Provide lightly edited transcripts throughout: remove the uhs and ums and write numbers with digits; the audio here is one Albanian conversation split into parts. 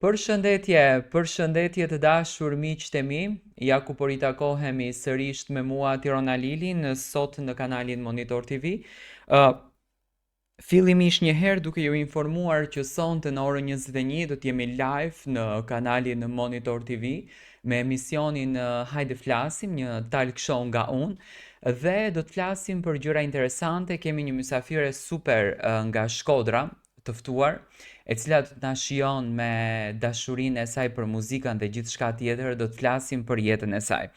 Përshëndetje të dashur miqtë e mi, ja ku po ritakohemi sërish me mua Tirona Lilin sot në kanalin Monitor TV. Fillimisht një herë duke ju informuar që sonte në orën 21 do të jemi live në kanalin Monitor TV me emisionin Hajde Flasim, një talk show nga unë dhe do të flasim për gjëra interesante. Kemi një mysafire super nga Shkodra të ftuar, e cila do të na shijon me dashurinë e saj për muzikën dhe gjithçka tjetër. Do të flasim për jetën e saj.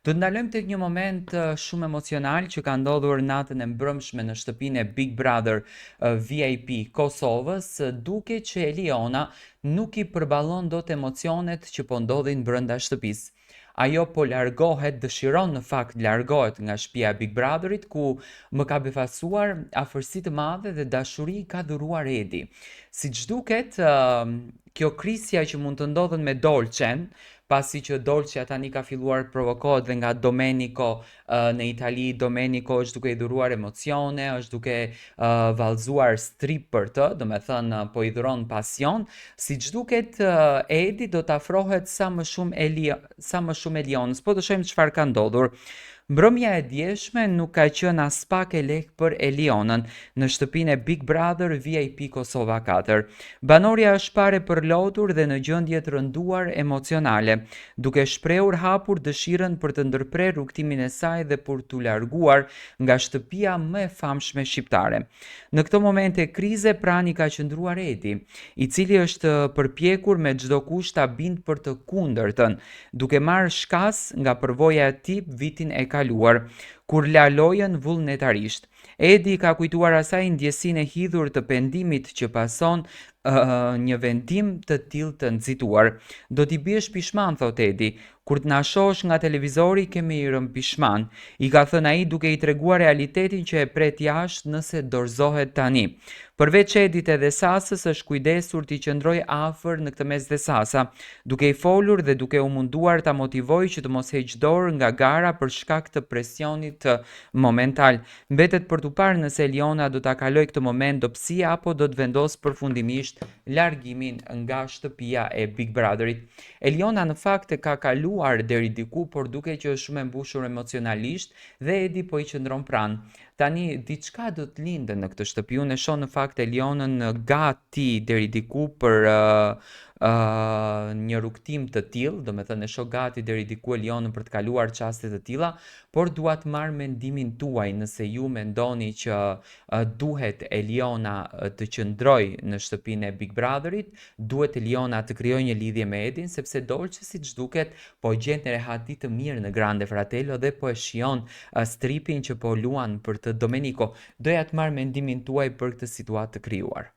Do të ndalojmë tek një moment shumë emocional që ka ndodhur natën e mbrëmshme në shtëpinë e Big Brother VIP Kosovës, duke që Eliona nuk i përballon dot emocionet që po ndodhin brenda shtëpisë. Ajo po largohet, dëshiron në fakt largohet nga shtëpia e Big Brotherit, ku më ka befasuar afërsi të madhe dhe dashuri ka dhuruar Edi. Siç duket, kjo krisja që mund të ndodhen me Dolcen, pasi që Dolce tani ka filluar provokohet dhe nga Domenico në Itali. Domenico është duke i dhuruar emocione, është duke vallëzuar strip për të, do me thënë po i dhuron pasion. Siç duket, Edi do të afrohet sa më shumë Elionës. Po të shohim çfarë ka ndodhur. Mbrëmja e djeshme nuk ka qenë as pak e lehtë për Elionën në shtëpinë e Big Brother VIP Kosova 4. Banorja është parë përlotur dhe në gjendje të rënduar emocionale, duke shprehur hapur dëshirën për të ndërprer rrugtimin e saj dhe për t'u larguar nga shtëpia më e famshme shqiptare. Në këtë moment e krize pranë i ka qëndruar Edi, i cili është përpjekur me çdo kusht ta bindë për të kundërtën, duke marrë shkas nga përvoja e tij vitin e kaluar, kur la lojën vullnetarisht. Edi ka kujtuar asaj ndjesinë e hidhur të pendimit që pason një vendim të tillë të nxituar. Do t'i biesh pishman, thot Edi, kur të na shohësh nga televizori kemi i rëm pishman, i ka thënë ai duke i treguar realitetin që e pret jashtë nëse dorëzohet tani. Përveç Edit edhe Sasës është kujdesur t'i qëndroj afër në këtë mes dhe Sasa, duke i folur dhe duke u munduar ta motivoj që të mos heq dorë nga gara për shkak të presionit momental. Mbetet për t'u parë nëse Eliona do ta kaloj këtë moment dobësi apo do të vendos përfundimisht largimin nga shtëpia e Big Brotherit. Eliona në fakt e ka kaluar deri diku, por duke që është shumë e mbushur emocionalisht dhe Edi po i qëndron pranë. Tani diçka do të lindë në këtë shtëpi. Unë e shoh në fakt Elionën gati deri diku për një rrugtim të tillë, do me thënë e shoh gati deri diku Elionën për të kaluar çaste të tilla, por dua të marr mendimin tuaj nëse ju mendoni që duhet Eliona të qëndrojë në shtëpinë e Big Brotherit, duhet Eliona të krijojë një lidhje me Edin, sepse Dolce siç duket po gjen një rehati të mirë në Grande Fratello dhe po e shijon stripin që po luan për të Domenico. Doja të marr mendimin tuaj për këtë situatë të krijuar.